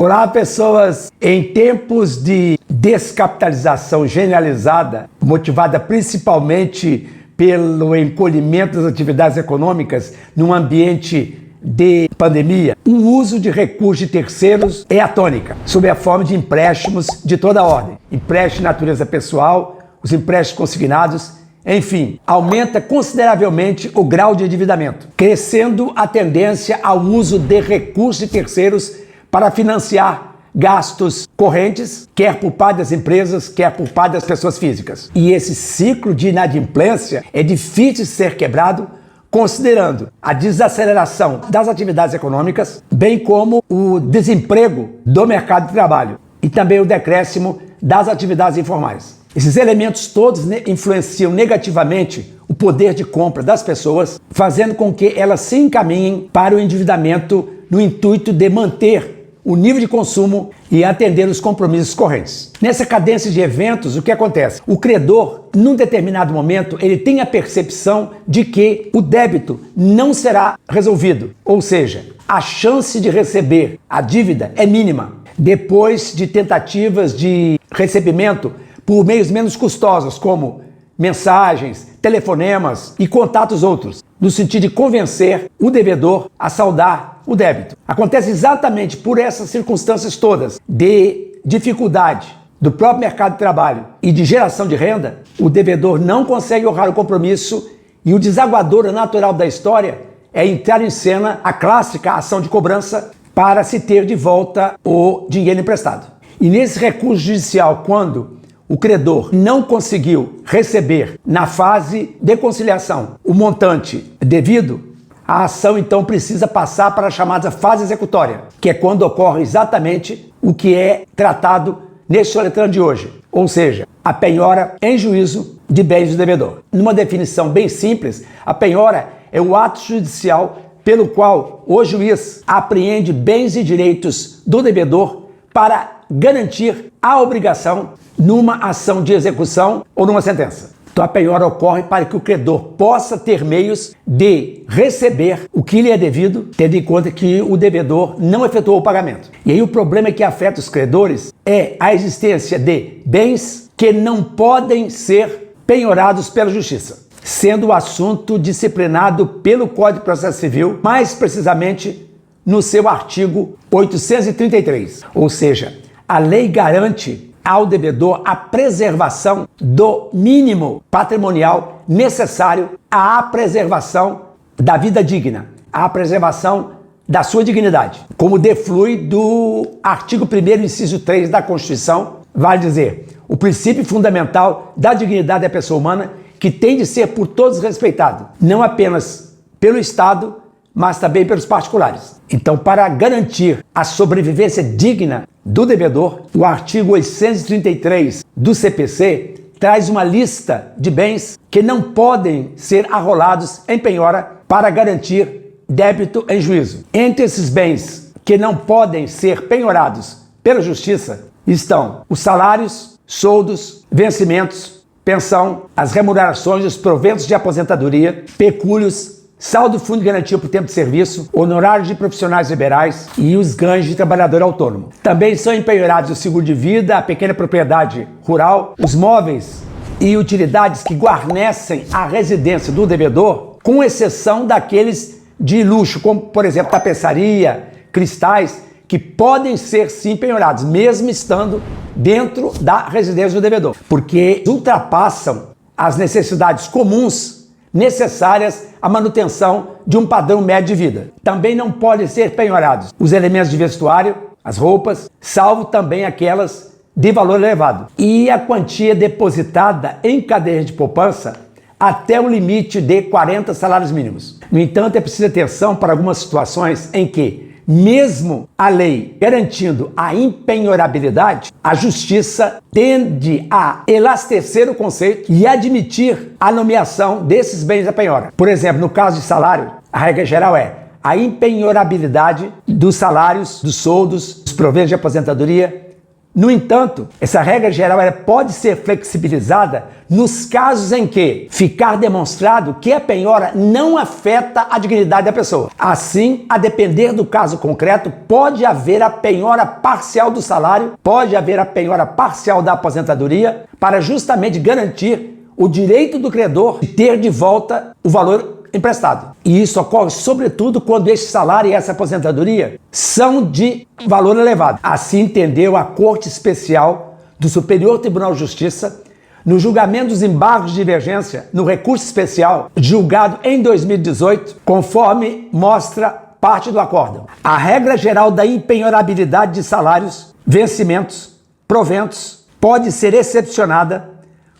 Olá, pessoas! Em tempos de descapitalização generalizada, motivada principalmente pelo encolhimento das atividades econômicas num ambiente de pandemia, o uso de recursos de terceiros é a tônica, sob a forma de empréstimos de toda a ordem. Empréstimos de natureza pessoal, os empréstimos consignados, enfim, aumenta consideravelmente o grau de endividamento, crescendo a tendência ao uso de recursos de terceiros para financiar gastos correntes, quer por parte das empresas, quer por parte das pessoas físicas. E esse ciclo de inadimplência é difícil de ser quebrado, considerando a desaceleração das atividades econômicas, bem como o desemprego do mercado de trabalho e também o decréscimo das atividades informais. Esses elementos todos influenciam negativamente o poder de compra das pessoas, fazendo com que elas se encaminhem para o endividamento no intuito de manter o nível de consumo e atender os compromissos correntes. Nessa cadência de eventos, o que acontece? O credor, num determinado momento, ele tem a percepção de que o débito não será resolvido, ou seja, a chance de receber a dívida é mínima. Depois de tentativas de recebimento por meios menos custosos, como mensagens, telefonemas e contatos outros, no sentido de convencer o devedor a saldar o débito. Acontece exatamente por essas circunstâncias todas de dificuldade do próprio mercado de trabalho e de geração de renda, o devedor não consegue honrar o compromisso e o desaguador natural da história é entrar em cena a clássica ação de cobrança para se ter de volta o dinheiro emprestado. E nesse recurso judicial, quando o credor não conseguiu receber na fase de conciliação o montante devido, a ação então precisa passar para a chamada fase executória, que é quando ocorre exatamente o que é tratado neste soletrando de hoje, ou seja, a penhora em juízo de bens do devedor. Numa definição bem simples, a penhora é o ato judicial pelo qual o juiz apreende bens e direitos do devedor para garantir a obrigação numa ação de execução ou numa sentença. Então a penhora ocorre para que o credor possa ter meios de receber o que lhe é devido, tendo em conta que o devedor não efetuou o pagamento. E aí o problema que afeta os credores é a existência de bens que não podem ser penhorados pela justiça, sendo o assunto disciplinado pelo Código de Processo Civil, mais precisamente no seu artigo 833. Ou seja, a lei garante ao devedor a preservação do mínimo patrimonial necessário à preservação da vida digna, à preservação da sua dignidade. Como deflui do artigo 1º, inciso 3 da Constituição, vale dizer, o princípio fundamental da dignidade da pessoa humana que tem de ser por todos respeitado, não apenas pelo Estado, mas também pelos particulares. Então, para garantir a sobrevivência digna do devedor, o artigo 833 do CPC traz uma lista de bens que não podem ser arrolados em penhora para garantir débito em juízo. Entre esses bens que não podem ser penhorados pela justiça estão os salários, soldos, vencimentos, pensão, as remunerações, os proventos de aposentadoria, pecúlios, saldo do fundo de garantia por tempo de serviço, honorários de profissionais liberais e os ganhos de trabalhador autônomo. Também são empenhorados o seguro de vida, a pequena propriedade rural, os móveis e utilidades que guarnecem a residência do devedor, com exceção daqueles de luxo, como, por exemplo, tapeçaria, cristais, que podem ser sim penhorados, mesmo estando dentro da residência do devedor, porque ultrapassam as necessidades comuns necessárias à manutenção de um padrão médio de vida. Também não podem ser penhorados os elementos de vestuário, as roupas, salvo também aquelas de valor elevado. E a quantia depositada em cadeia de poupança até o limite de 40 salários mínimos. No entanto, é preciso atenção para algumas situações em que, mesmo a lei garantindo a impenhorabilidade, a justiça tende a elastecer o conceito e admitir a nomeação desses bens à penhora. Por exemplo, no caso de salário, a regra geral é a impenhorabilidade dos salários, dos soldos, dos proventos de aposentadoria No entanto, essa regra geral ela pode ser flexibilizada nos casos em que ficar demonstrado que a penhora não afeta a dignidade da pessoa. Assim, a depender do caso concreto, pode haver a penhora parcial do salário, pode haver a penhora parcial da aposentadoria, para justamente garantir o direito do credor de ter de volta o valor emprestado. E isso ocorre sobretudo quando esse salário e essa aposentadoria são de valor elevado. Assim entendeu a Corte Especial do Superior Tribunal de Justiça no julgamento dos embargos de divergência no recurso especial julgado em 2018, conforme mostra parte do acórdão. A regra geral da impenhorabilidade de salários, vencimentos, proventos pode ser excepcionada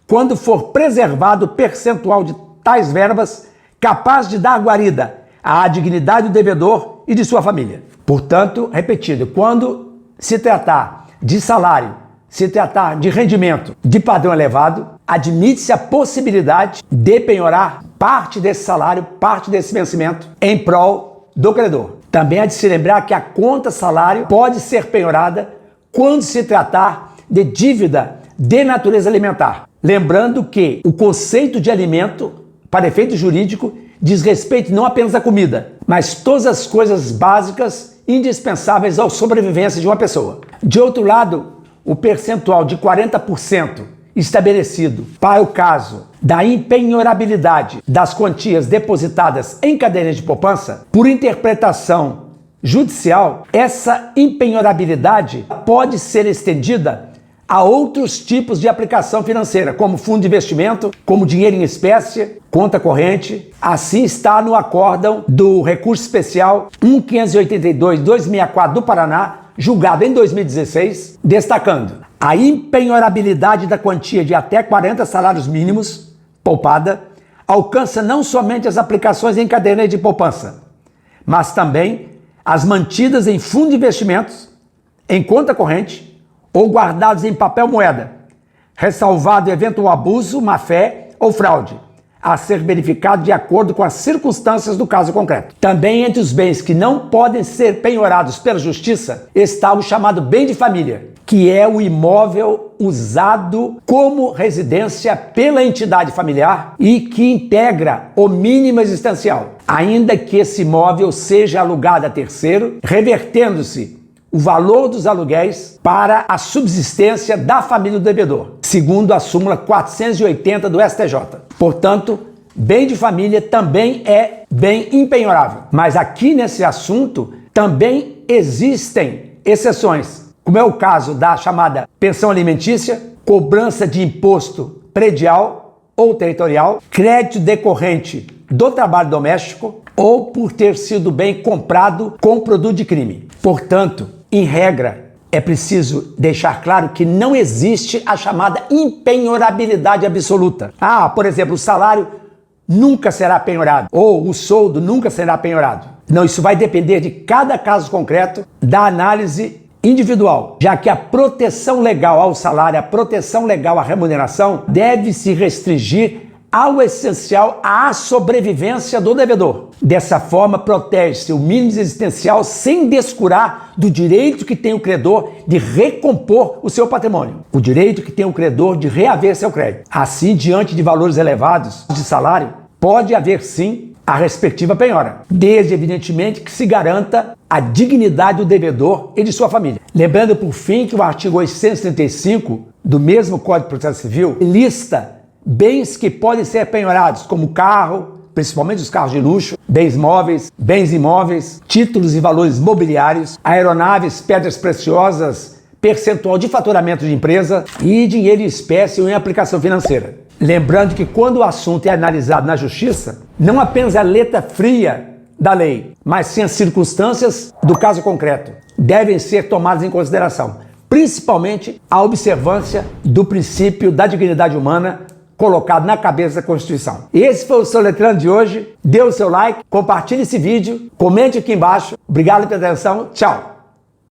quando for preservado o percentual de tais verbas capaz de dar guarida à dignidade do devedor e de sua família. Portanto, repetido, quando se tratar de salário, se tratar de rendimento de padrão elevado, admite-se a possibilidade de penhorar parte desse salário, parte desse vencimento em prol do credor. Também há de se lembrar que a conta salário pode ser penhorada quando se tratar de dívida de natureza alimentar. Lembrando que o conceito de alimento, para efeito jurídico, diz respeito não apenas à comida, mas todas as coisas básicas indispensáveis à sobrevivência de uma pessoa. De outro lado, o percentual de 40% estabelecido para o caso da impenhorabilidade das quantias depositadas em caderneta de poupança, por interpretação judicial, essa impenhorabilidade pode ser estendida a outros tipos de aplicação financeira, como fundo de investimento, como dinheiro em espécie, conta corrente. Assim está no acórdão do recurso especial 1582-264 do Paraná, julgado em 2016, destacando a impenhorabilidade da quantia de até 40 salários mínimos poupada alcança não somente as aplicações em caderneta de poupança, mas também as mantidas em fundo de investimentos, em conta corrente ou guardados em papel moeda, ressalvado eventual abuso, má-fé ou fraude, a ser verificado de acordo com as circunstâncias do caso concreto. Também entre os bens que não podem ser penhorados pela Justiça está o chamado bem de família, que é o imóvel usado como residência pela entidade familiar e que integra o mínimo existencial, ainda que esse imóvel seja alugado a terceiro, revertendo-se o valor dos aluguéis para a subsistência da família do devedor, segundo a súmula 480 do STJ. Portanto, bem de família também é bem impenhorável. Mas aqui nesse assunto também existem exceções, como é o caso da chamada pensão alimentícia, cobrança de imposto predial ou territorial, crédito decorrente do trabalho doméstico ou por ter sido bem comprado com produto de crime. Portanto, em regra, é preciso deixar claro que não existe a chamada impenhorabilidade absoluta. Por exemplo, o salário nunca será penhorado ou o soldo nunca será penhorado. Não, isso vai depender de cada caso concreto, da análise individual, já que a proteção legal ao salário, a proteção legal à remuneração deve se restringir ao essencial à sobrevivência do devedor. Dessa forma, protege-se o mínimo existencial sem descurar do direito que tem o credor de recompor o seu patrimônio, o direito que tem o credor de reaver seu crédito. Assim, diante de valores elevados de salário, pode haver sim a respectiva penhora, desde evidentemente que se garanta a dignidade do devedor e de sua família. Lembrando, por fim, que o artigo 835 do mesmo Código de Processo Civil lista bens que podem ser penhorados, como carro, principalmente os carros de luxo, bens móveis, bens imóveis, títulos e valores mobiliários, aeronaves, pedras preciosas, percentual de faturamento de empresa e dinheiro em espécie ou em aplicação financeira. Lembrando que quando o assunto é analisado na Justiça, não apenas a letra fria da lei, mas sim as circunstâncias do caso concreto devem ser tomadas em consideração, principalmente a observância do princípio da dignidade humana colocado na cabeça da Constituição. Esse foi o Soletrando de hoje. Dê o seu like, compartilhe esse vídeo, comente aqui embaixo. Obrigado pela atenção. Tchau!